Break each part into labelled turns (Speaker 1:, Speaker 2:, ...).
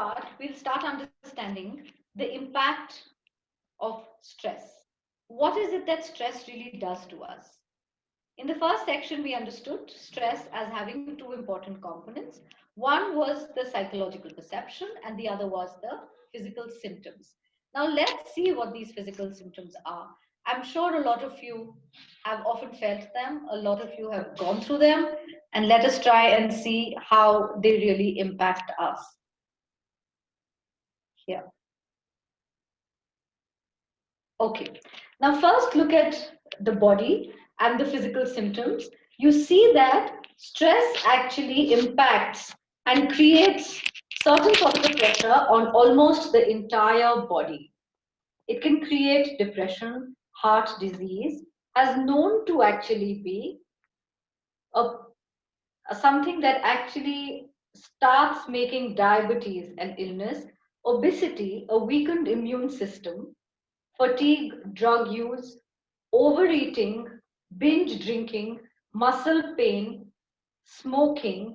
Speaker 1: part, we'll start understanding the impact of stress. What is it that stress really does to us? In the first section, we understood stress as having two important components. One was the psychological perception, and the other was the physical symptoms. Now, let's see what these physical symptoms are. I'm sure a lot of you have often felt them, a lot of you have gone through them, and let us try and see how they really impact us. Here. Okay. Now, first look at the body and the physical symptoms. You see that stress actually impacts and creates certain sorts of pressure on almost the entire body. It can create depression, heart disease, as known to actually be a, something that actually starts making diabetes an illness, obesity, a weakened immune system, fatigue, drug use, overeating, binge drinking, muscle pain, smoking,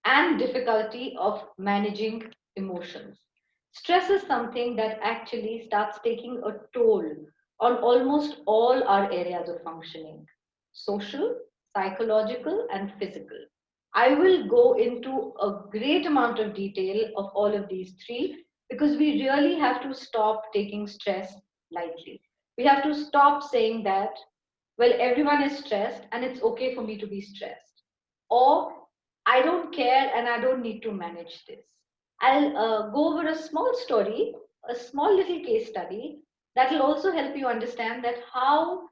Speaker 1: and difficulty of managing emotions. Stress is something that actually starts taking a toll on almost all our areas of functioning: social, psychological, and physical. I will go into a great amount of detail of all of these three because we really have to stop taking stress lightly. We have to stop saying that, well, everyone is stressed and it's okay for me to be stressed. Or I don't care and I don't need to manage this. I'll go over a small story, a small little case study that will also help you understand that how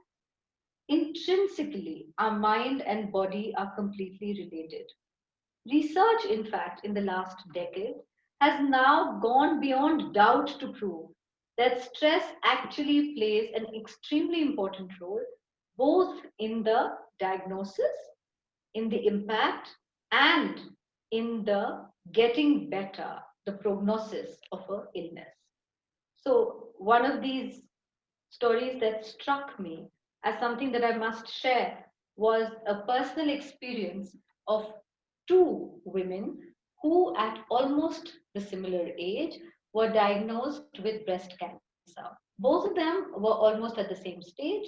Speaker 1: intrinsically our mind and body are completely related. Research, in fact, in the last decade has now gone beyond doubt to prove that stress actually plays an extremely important role both in the diagnosis, in the impact, and in the getting better, the prognosis of an illness. So, one of these stories that struck me as something that I must share was a personal experience of two women who, at almost the similar age, were diagnosed with breast cancer. Both of them were almost at the same stage,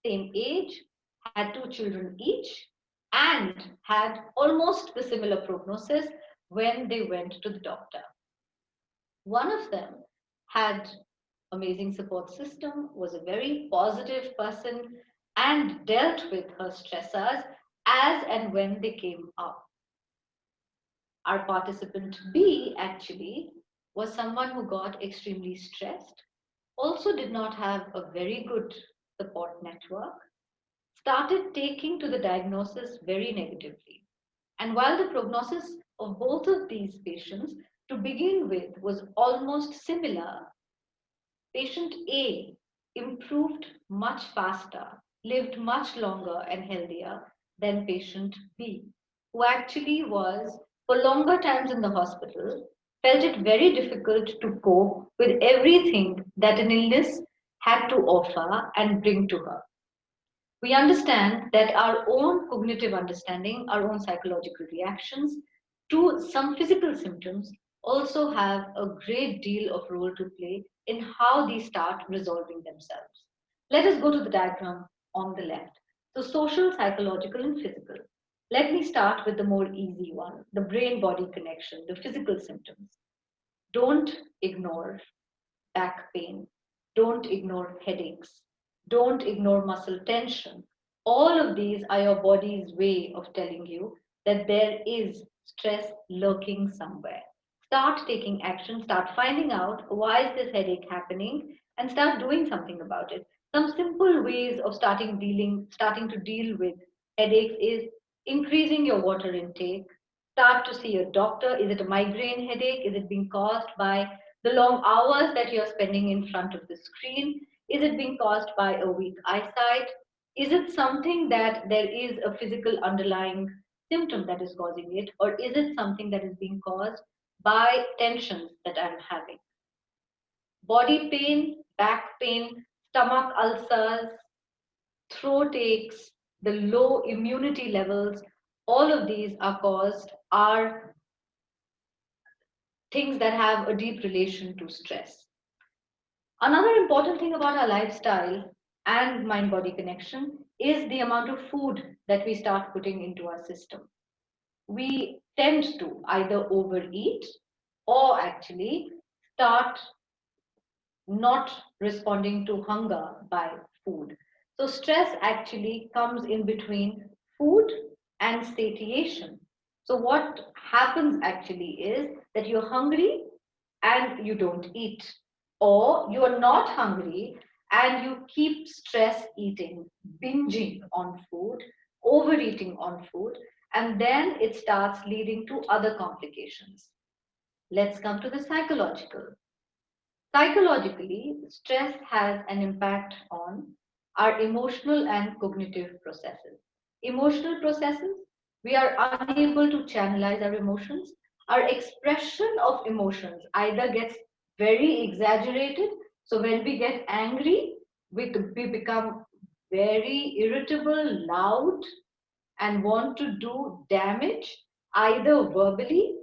Speaker 1: same age, had two children each, and had almost the similar prognosis when they went to the doctor. One of them had amazing support system, was a very positive person, and dealt with her stressors as and when they came up. Our participant B actually was someone who got extremely stressed, also did not have a very good support network, started taking to the diagnosis very negatively. And while the prognosis of both of these patients to begin with was almost similar, patient A improved much faster, lived much longer and healthier than patient B, who actually was for longer times in the hospital, felt it very difficult to cope with everything that an illness had to offer and bring to her. We understand that our own cognitive understanding, our own psychological reactions to some physical symptoms also have a great deal of role to play in how these start resolving themselves. Let us go to the diagram on the left. So, social, psychological, and physical. Let me start with the more easy one, the brain body connection, the physical symptoms. Don't ignore back pain. Don't ignore headaches. Don't ignore muscle tension. All of these are your body's way of telling you that there is stress lurking somewhere. Start taking action, start finding out why is this headache happening, and start doing something about it. Some simple ways of starting to deal with headaches is increasing your water intake. Start to see a doctor. Is it a migraine headache? Is it being caused by the long hours that you're spending in front of the screen? Is it being caused by a weak eyesight? Is it something that there is a physical underlying symptom that is causing it? Or is it something that is being caused by tensions that I'm having? Body pain, back pain, stomach ulcers, throat aches, the low immunity levels, all of these are caused, are things that have a deep relation to stress. Another important thing about our lifestyle and mind body connection is the amount of food that we start putting into our system. We tend to either overeat or actually start not responding to hunger by food. So, stress actually comes in between food and satiation. So, what happens actually is that you're hungry and you don't eat, or you are not hungry and you keep stress eating, binging on food, overeating on food, and then it starts leading to other complications. Let's come to the psychological. Psychologically, stress has an impact on our emotional and cognitive processes. Emotional processes, we are unable to channelize our emotions. Our expression of emotions either gets very exaggerated. So when we get angry, we become very irritable, loud, and want to do damage either verbally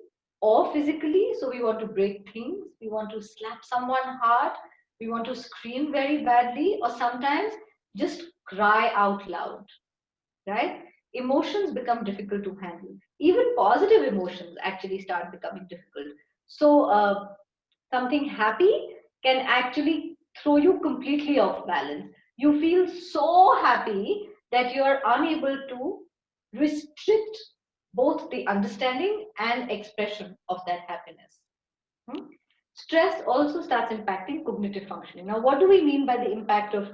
Speaker 1: or physically. So we want to break things, we want to slap someone hard, we want to scream very badly, or sometimes just cry out loud, right? Emotions become difficult to handle. Even positive emotions actually start becoming difficult. So, something happy can actually throw you completely off balance. You feel so happy that you are unable to restrict both the understanding and expression of that happiness. Hmm? Stress also starts impacting cognitive functioning. Now, what do we mean by the impact of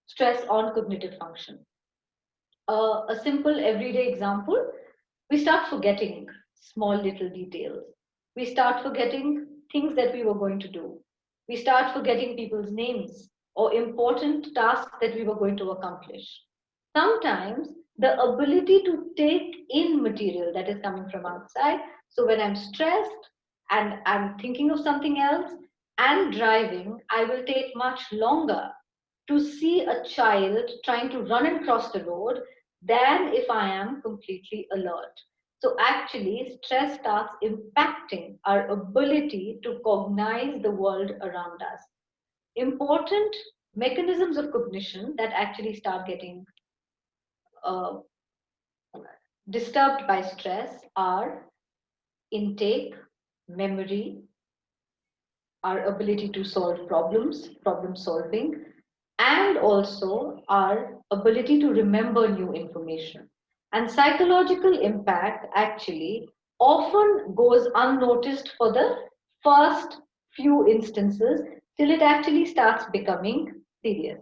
Speaker 1: stress on cognitive function? A simple everyday example, we start forgetting small little details. We start forgetting things that we were going to do. We start forgetting people's names or important tasks that we were going to accomplish. Sometimes the ability to take in material that is coming from outside. So when I'm stressed and I'm thinking of something else and driving, I will take much longer to see a child trying to run and cross the road than if I am completely alert. So, actually, stress starts impacting our ability to cognize the world around us. Important mechanisms of cognition that actually start getting uh, disturbed by stress are intake, memory, our ability to solve problems, problem solving, and also our ability to remember new information. And psychological impact actually often goes unnoticed for the first few instances till it actually starts becoming serious.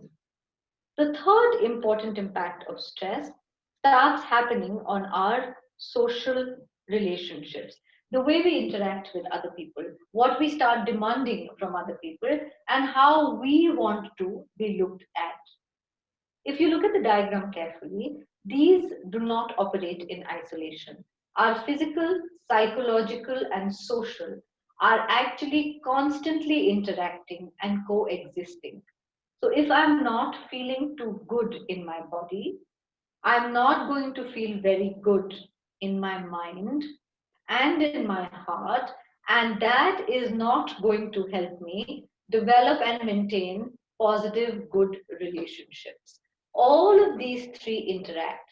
Speaker 1: The third important impact of stress starts happening on our social relationships, the way we interact with other people, what we start demanding from other people, and how we want to be looked at. If you look at the diagram carefully, these do not operate in isolation. Our physical, psychological, and social are actually constantly interacting and coexisting. So if I'm not feeling too good in my body, I'm not going to feel very good in my mind and in my heart, and that is not going to help me develop and maintain positive, good relationships. All of these three interact.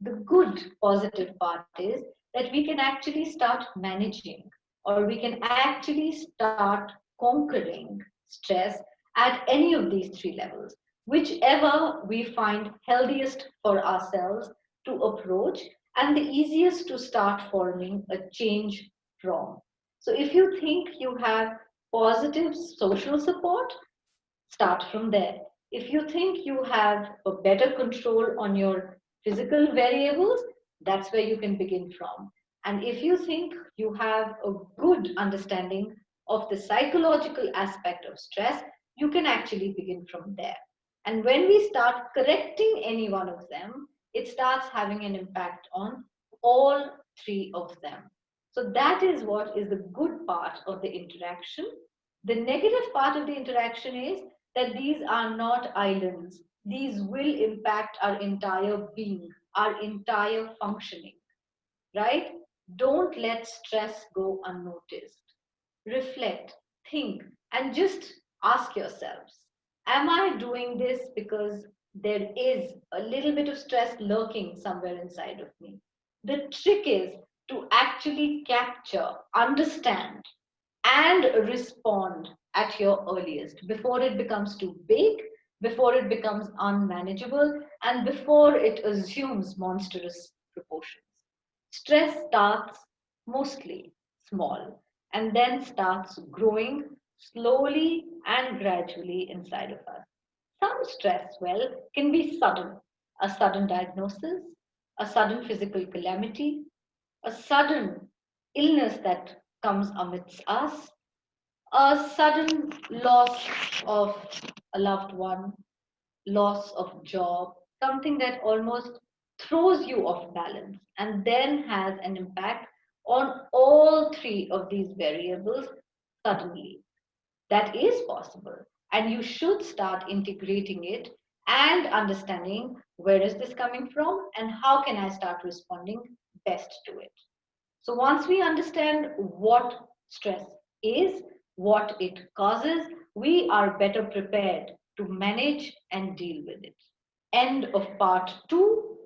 Speaker 1: The good positive part is that we can actually start managing, or we can actually start conquering stress at any of these three levels, whichever we find healthiest for ourselves to approach and the easiest to start forming a change from. So if you think you have positive social support, start from there. If you think you have a better control on your physical variables, that's where you can begin from. And if you think you have a good understanding of the psychological aspect of stress, you can actually begin from there. And when we start correcting any one of them, it starts having an impact on all three of them. So that is what is the good part of the interaction. The negative part of the interaction is that these are not islands. These will impact our entire being, our entire functioning, right? Don't let stress go unnoticed. reflect, think, and just ask yourselves, am I doing this because there is a little bit of stress lurking somewhere inside of me? The trick is to actually capture, understand, and respond at your earliest before it becomes too big, before it becomes unmanageable, and before it assumes monstrous proportions. Stress starts mostly small and then starts growing slowly and gradually inside of us. Some stress, well, can be sudden, a sudden diagnosis, a sudden physical calamity, a sudden illness that comes amidst us, a sudden loss of a loved one, loss of job, something that almost throws you off balance and then has an impact on all three of these variables suddenly. That is possible. And you should start integrating it and understanding where is this coming from and how can I start responding best to it. So once we understand what stress is, what it causes, we are better prepared to manage and deal with it. End of part 2.